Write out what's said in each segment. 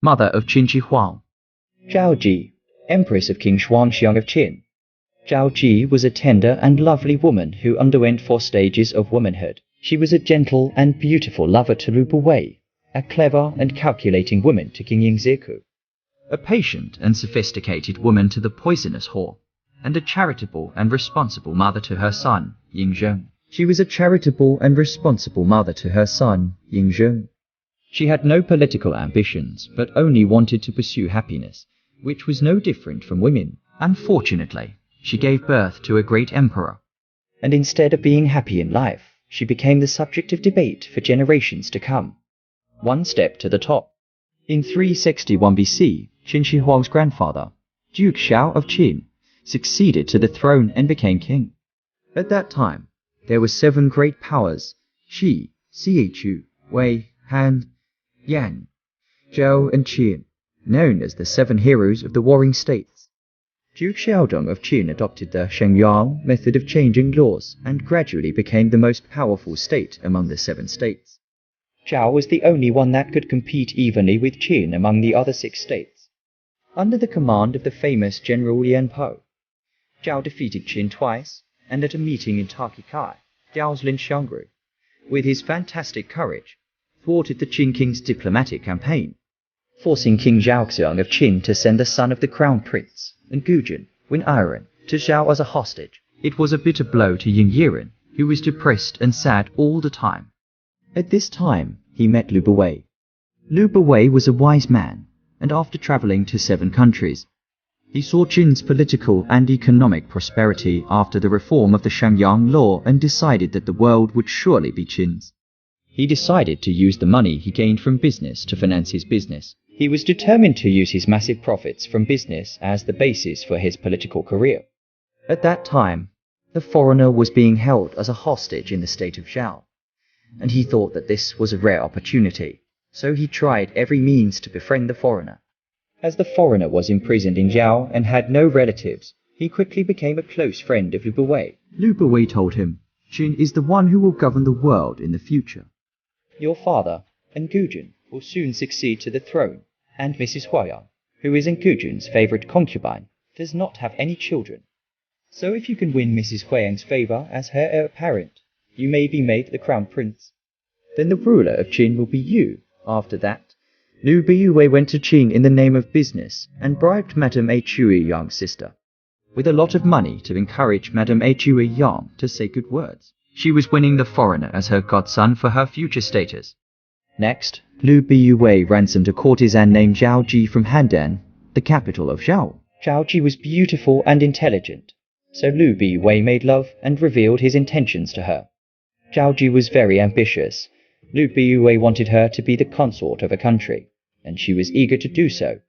mother of Qin Huang. Zhao Ji, Empress of King Zhuangxiang of Qin. Zhao Ji was a tender and lovely woman who underwent 4 stages of womanhood. She was a gentle and beautiful lover to Lu Buwei, a clever and calculating woman to King Yingziku, A patient and sophisticated woman to the poisonous whore, and a charitable and responsible mother to her son, Yingzheng. She was a charitable and responsible mother to her son, Yingzheng. She had no political ambitions, but only wanted to pursue happiness, which was no different from women. Unfortunately, she gave birth to a great emperor. And instead of being happy in life, she became the subject of debate for generations to come. One step to the top. In 361 BC, Qin Shi Huang's grandfather, Duke Zhao of Qin, succeeded to the throne and became king. At that time, there were 7 great powers: Qi, Chu, Wei, Han, Yan, Zhou and Qin, known as the 7 heroes of the warring states. Duke Xiaodong of Qin adopted the Shengyang method of changing laws and gradually became the most powerful state among the 7 states. Zhao was the only one that could compete evenly with Qin among the other 6 states. Under the command of the famous General Lian Po, Zhao defeated Qin twice, and at a meeting in Takikai, Zhao's Lin Xiangru, with his fantastic courage, thwarted the Qin king's diplomatic campaign, forcing King Zhuangxiang of Qin to send the son of the crown prince, and Gujin, Win Iron, to Zhao as a hostage. It was a bitter blow to Ying Yiren, who was depressed and sad all the time. At this time, he met Lu Buwei. Lu Buwei was a wise man, and after traveling to 7 countries, he saw Qin's political and economic prosperity after the reform of the Shengyang law and decided that the world would surely be Qin's. He decided to use the money he gained from business to finance his business. He was determined to use his massive profits from business as the basis for his political career. At that time, the foreigner was being held as a hostage in the state of Zhao, and he thought that this was a rare opportunity, so he tried every means to befriend the foreigner. As the foreigner was imprisoned in Zhao and had no relatives, he quickly became a close friend of Lu Buwei. Lu Buwei told him, "Qin is the one who will govern the world in the future. Your father, Ngujin, will soon succeed to the throne, and Mrs. Huang, who is Ngujin's favorite concubine, does not have any children. So if you can win Mrs. Huang's favor as her heir apparent, you may be made the crown prince. Then the ruler of Qin will be you." After that, Lu Buwei went to Qin in the name of business and bribed Madame Yang's sister with a lot of money to encourage Madame Yang to say good words. She was winning the foreigner as her godson for her future status. Next, Lu Buwei ransomed a courtesan named Zhao Ji from Handan, the capital of Zhao. Zhao Ji was beautiful and intelligent, so Lu Buwei made love and revealed his intentions to her. Zhao Ji was very ambitious. Lu Buwei wanted her to be the consort of a country, and she was eager to do so,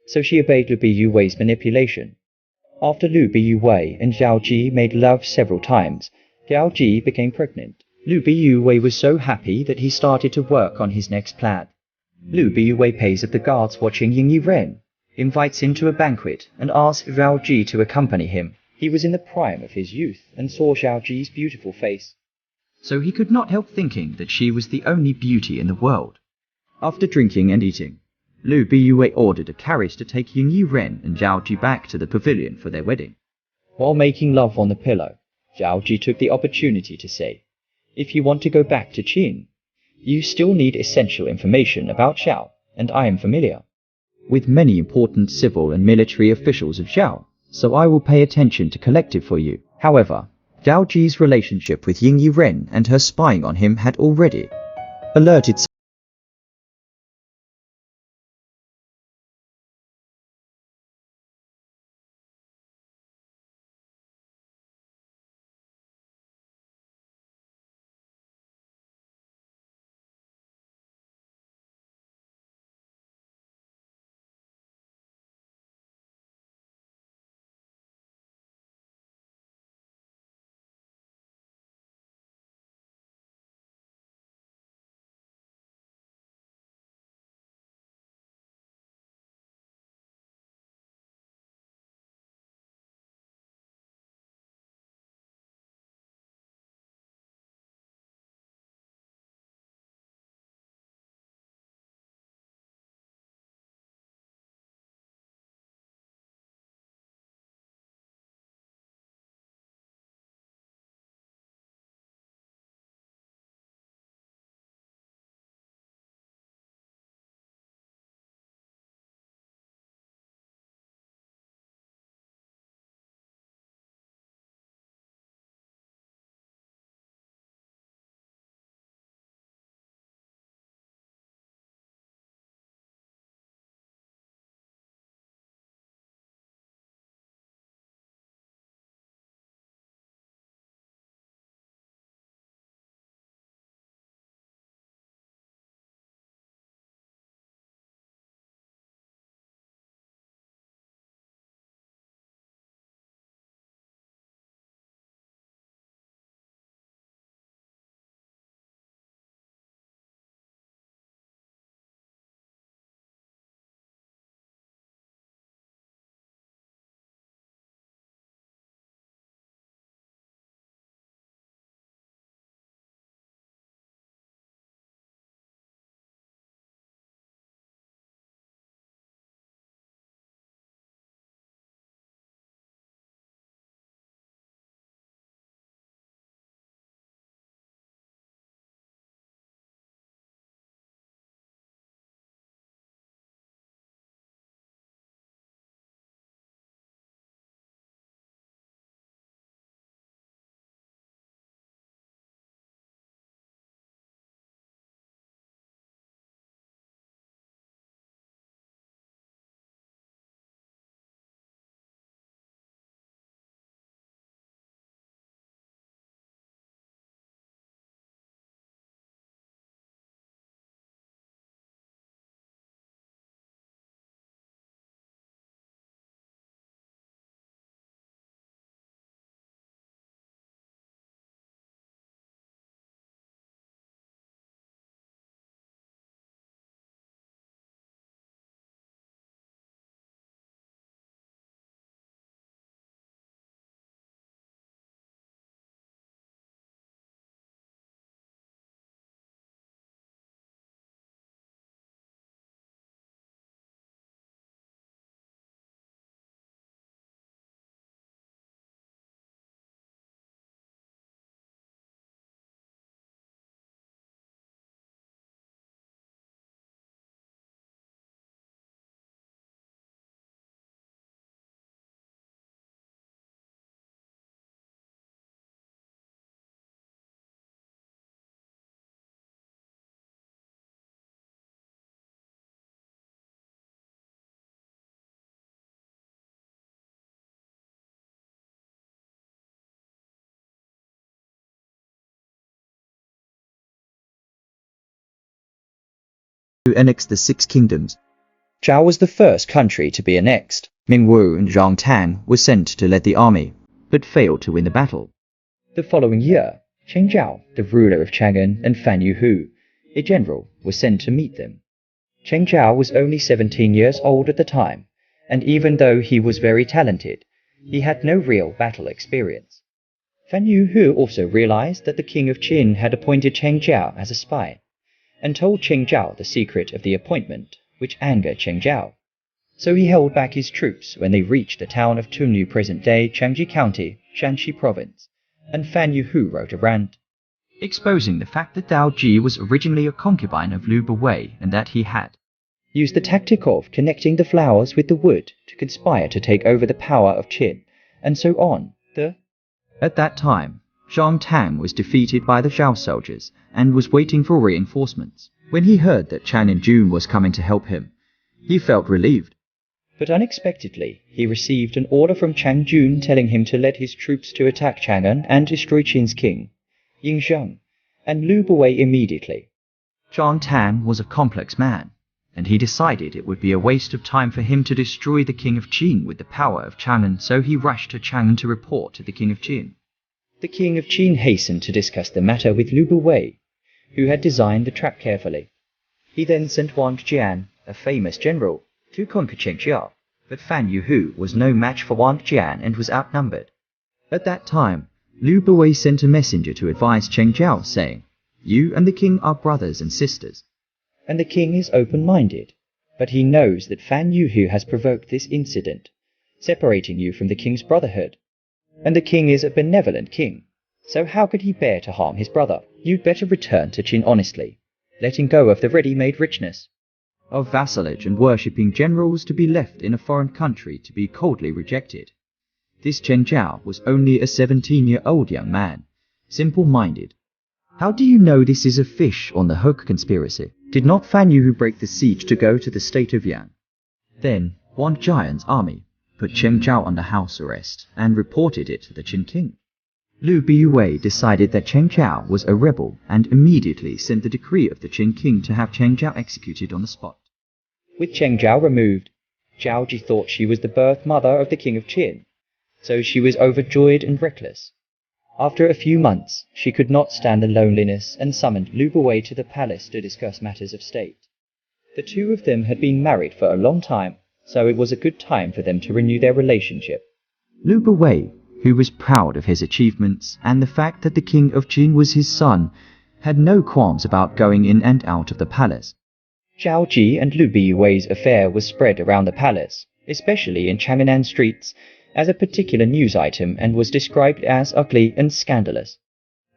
so she obeyed Lu Buwei's manipulation. After Lu Buwei and Zhao Ji made love several times, Zhao Ji became pregnant. Lu Buwei was so happy that he started to work on his next plan. Lu Buwei pays of the guards watching Ying Yiren, invites him to a banquet, and asks Zhao Ji to accompany him. He was in the prime of his youth and saw Zhao Ji's beautiful face, so he could not help thinking that she was the only beauty in the world. After drinking and eating, Lu Buwei ordered a carriage to take Ying Yiren and Zhao Ji back to the pavilion for their wedding. While making love on the pillow, Zhao Ji took the opportunity to say, "If you want to go back to Qin, you still need essential information about Zhao, and I am familiar with many important civil and military officials of Zhao, so I will pay attention to collect it for you." However, Zhao Ji's relationship with Ying Yiren and her spying on him had already alerted to annex the 6 kingdoms. Zhao was the first country to be annexed. Mingwu and Zhuangxiang were sent to lead the army, but failed to win the battle. The following year, Chen Zhao, the ruler of Chang'an, and Fan Yuhu, a general, were sent to meet them. Chen Zhao was only 17 years old at the time, and even though he was very talented, he had no real battle experience. Fan Yuhu also realized that the king of Qin had appointed Chen Zhao as a spy, and told Chen Zhao the secret of the appointment, which angered Chen Zhao. So he held back his troops when they reached the town of Tunlu, present-day Changji County, Shanxi Province, and Fan Yuhu wrote a rant, exposing the fact that Dao Ji was originally a concubine of Liu Bei and that he had used the tactic of connecting the flowers with the wood to conspire to take over the power of Qin, and so on. At that time, Zhang Tang was defeated by the Zhao soldiers and was waiting for reinforcements. When he heard that Chan and Jun was coming to help him, he felt relieved. But unexpectedly, he received an order from Chang Jun telling him to lead his troops to attack Chang'an and destroy Qin's king, Yingzheng, and Liu Bei immediately. Zhang Tan was a complex man, and he decided it would be a waste of time for him to destroy the king of Qin with the power of Chang'an, so he rushed to Chang'an to report to the king of Qin. The king of Qin hastened to discuss the matter with Liu Bei, who had designed the trap carefully. He then sent Wang Jian, a famous general, to conquer Chengjia, but Fan Yuhu was no match for Wang Jian and was outnumbered. At that time, Liu Bei sent a messenger to advise Chen Zhao, saying, "You and the king are brothers and sisters." And the king is open-minded, but he knows that Fan Yuhu has provoked this incident, separating you from the king's brotherhood. And the king is a benevolent king, so how could he bear to harm his brother? You'd better return to Qin honestly, letting go of the ready-made richness of vassalage and worshipping generals to be left in a foreign country to be coldly rejected. This Chen Zhao was only a 17-year-old young man, simple-minded. How do you know this is a fish on the hook conspiracy? Did not Fan Yuhu break the siege to go to the state of Yan? Then, Wang Jian's army put Chen Zhao under house arrest and reported it to the Qin king. Liu Bei decided that Chen Zhao was a rebel and immediately sent the decree of the Qin king to have Chen Zhao executed on the spot. With Chen Zhao removed, Zhao Ji thought she was the birth mother of the king of Qin, so she was overjoyed and reckless. After a few months, she could not stand the loneliness and summoned Liu Bei to the palace to discuss matters of state. The two of them had been married for a long time, so it was a good time for them to renew their relationship. Liu Bei, who was proud of his achievements and the fact that the king of Qin was his son, had no qualms about going in and out of the palace. Zhao Ji and Liu Bei's affair was spread around the palace, especially in Chang'an streets, as a particular news item and was described as ugly and scandalous.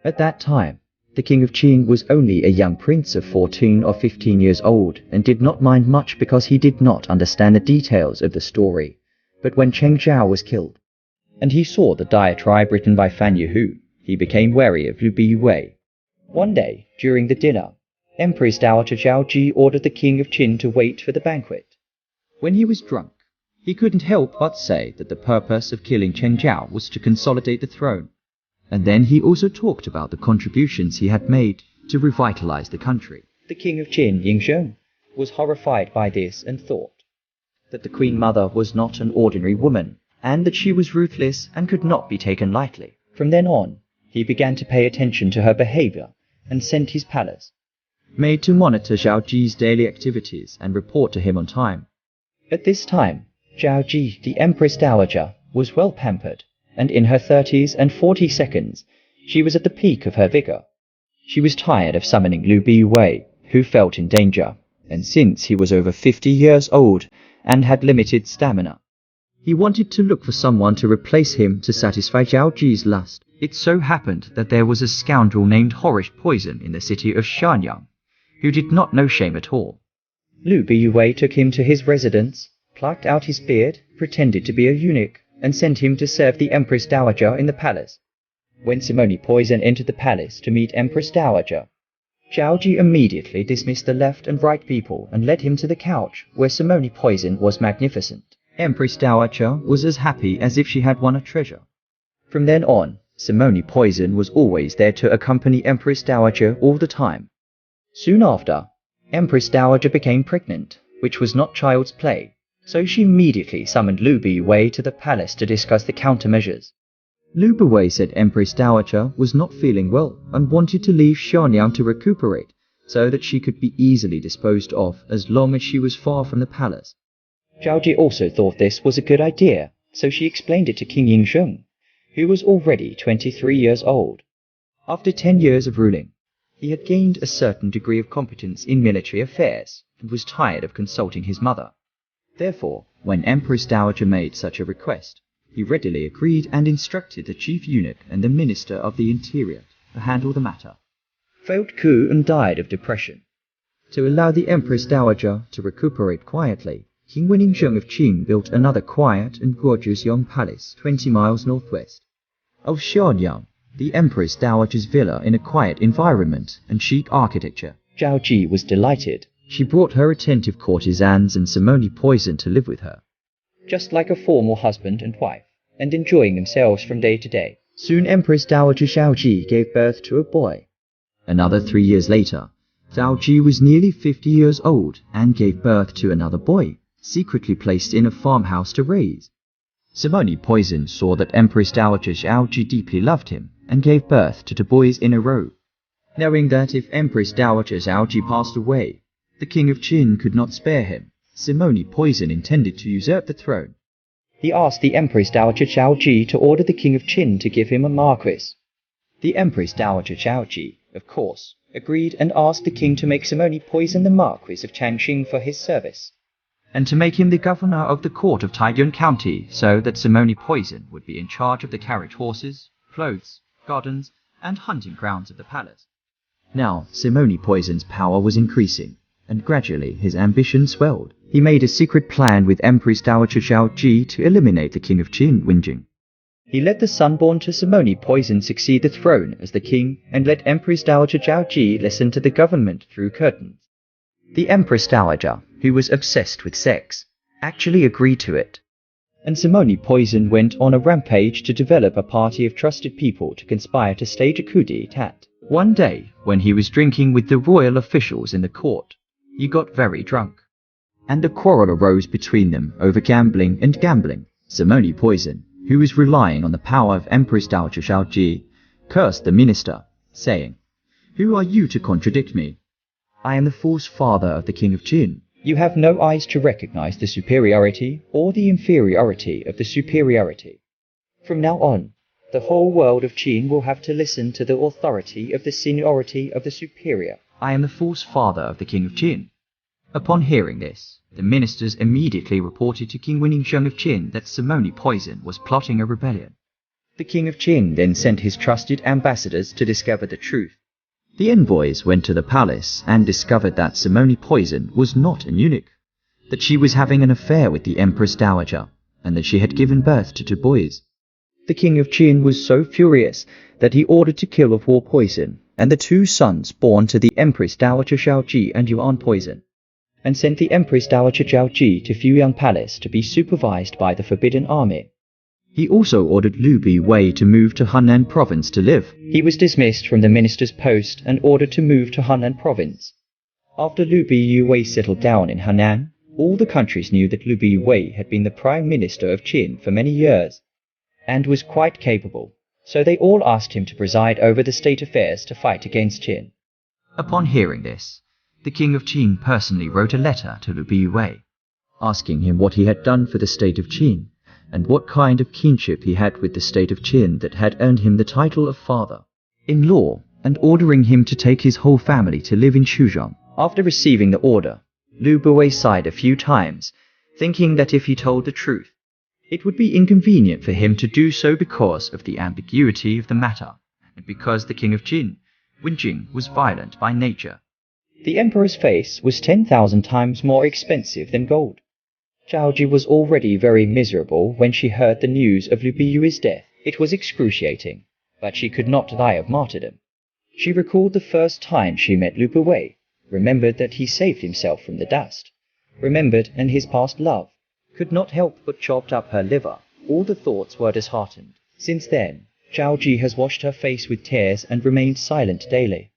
At that time, the king of Qin was only a young prince of 14 or 15 years old and did not mind much because he did not understand the details of the story. But when Chen Zhao was killed, and he saw the diatribe written by Fan Yuhu, he became wary of Liu Bei. One day, during the dinner, Empress Dowager Zhao Ji ordered the king of Qin to wait for the banquet. When he was drunk, he couldn't help but say that the purpose of killing Chen Zhao was to consolidate the throne. And then he also talked about the contributions he had made to revitalize the country. The king of Qin, Yingzheng, was horrified by this and thought that the queen mother was not an ordinary woman, and that she was ruthless and could not be taken lightly. From then on, he began to pay attention to her behavior and sent his palace maid to monitor Zhao Ji's daily activities and report to him on time. At this time, Zhao Ji, the Empress Dowager, was well pampered, and in her 30s and 42nd, she was at the peak of her vigor. She was tired of summoning Liu Bei, who felt in danger, and since he was over 50 years old and had limited stamina, he wanted to look for someone to replace him to satisfy Zhao Ji's lust. It so happened that there was a scoundrel named Horish Poison in the city of Shanyang, who did not know shame at all. Liu Bei took him to his residence, plucked out his beard, pretended to be a eunuch, and sent him to serve the Empress Dowager in the palace. When Simone Poison entered the palace to meet Empress Dowager, Zhao Ji immediately dismissed the left and right people and led him to the couch, where Simone Poison was magnificent. Empress Dowager was as happy as if she had won a treasure. From then on, Simone Poison was always there to accompany Empress Dowager all the time. Soon after, Empress Dowager became pregnant, which was not child's play, so she immediately summoned Liu Biwei to the palace to discuss the countermeasures. Liu Biwei said Empress Dowager was not feeling well and wanted to leave Xianyang to recuperate, so that she could be easily disposed of as long as she was far from the palace. Zhao Ji also thought this was a good idea, so she explained it to King Yingzheng, who was already 23 years old. After 10 years of ruling, he had gained a certain degree of competence in military affairs and was tired of consulting his mother. Therefore, when Empress Dowager made such a request, he readily agreed and instructed the chief eunuch and the Minister of the Interior to handle the matter. Failed coup and died of depression. To allow the Empress Dowager to recuperate quietly, King Yingzheng of Qin built another quiet and gorgeous young palace 20 miles northwest of Xianyang, the Empress Dowager's villa in a quiet environment and chic architecture. Zhao Ji was delighted. She brought her attentive courtesans and simony poison to live with her, just like a formal husband and wife, and enjoying themselves from day to day. Soon Empress Dowager Zhao Ji gave birth to a boy. Another 3 years later, Zhao Ji was nearly 50 years old and gave birth to another boy, secretly placed in a farmhouse to raise. Simony Poison saw that Empress Dowager Zhao Ji deeply loved him and gave birth to 2 boys in a row. Knowing that if Empress Dowager Zhao Ji passed away, the King of Qin could not spare him, Simony Poison intended to usurp the throne. He asked the Empress Dowager Zhao Ji to order the King of Qin to give him a marquis. The Empress Dowager Zhao Ji, of course, agreed and asked the king to make Simony Poison the Marquis of Changxing for his service, and to make him the governor of the court of Taiyuan County, so that Simony Poison would be in charge of the carriage horses, clothes, gardens, and hunting grounds of the palace. Now, Simony Poison's power was increasing, and gradually his ambition swelled. He made a secret plan with Empress Dowager Zhao Ji to eliminate the King of Qin, Wenjing. He let the son born to Simony Poison succeed the throne as the king and let Empress Dowager Zhao Ji listen to the government through curtains. The Empress Dowager, who was obsessed with sex, actually agreed to it. And Simony Poison went on a rampage to develop a party of trusted people to conspire to stage a coup d'etat. One day, when he was drinking with the royal officials in the court, he got very drunk, and a quarrel arose between them over gambling and gambling. Simony Poison, who was relying on the power of Empress Dowager Zhao Ji, cursed the minister, saying, "Who are you to contradict me? I am the false father of the King of Qin. You have no eyes to recognize the superiority or the inferiority of the superiority. From now on, the whole world of Qin will have to listen to the authority of the seniority of the superior. I am the false father of the King of Qin." Upon hearing this, the ministers immediately reported to King Yingzheng of Qin that Simony Poison was plotting a rebellion. The King of Qin then sent his trusted ambassadors to discover the truth. The envoys went to the palace and discovered that Simony Poison was not an eunuch, that she was having an affair with the Empress Dowager, and that she had given birth to 2 boys. The King of Qin was so furious that he ordered to kill of war Poison and the 2 sons born to the Empress Dowager Zhao Ji and Yuan Poison, and sent the Empress Dowager Zhao Ji to Fuyang Palace to be supervised by the Forbidden Army. He also ordered Liu Biwei to move to Hunan province to live. He was dismissed from the minister's post and ordered to move to Hunan province. After Liu Biwei settled down in Hunan, all the countries knew that Liu Biwei had been the prime minister of Qin for many years, and was quite capable, so they all asked him to preside over the state affairs to fight against Qin. Upon hearing this, the King of Qin personally wrote a letter to Liu Biwei, asking him what he had done for the state of Qin, and what kind of kinship he had with the state of Qin that had earned him the title of father-in-law, and ordering him to take his whole family to live in Shuzhong. After receiving the order, Liu Biwei sighed a few times, thinking that if he told the truth, it would be inconvenient for him to do so because of the ambiguity of the matter, and because the King of Qin, Wenjing, was violent by nature. The emperor's face was 10,000 times more expensive than gold. Zhao Ji was already very miserable when she heard the news of Liu Biwei's death. It was excruciating, but she could not die of martyrdom. She recalled the first time she met Liu Biwei, remembered that he saved himself from the dust, remembered and his past love, could not help but chopped up her liver. All the thoughts were disheartened. Since then, Zhao Ji has washed her face with tears and remained silent daily.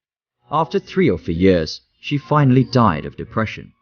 After 3 or 4 years, she finally died of depression.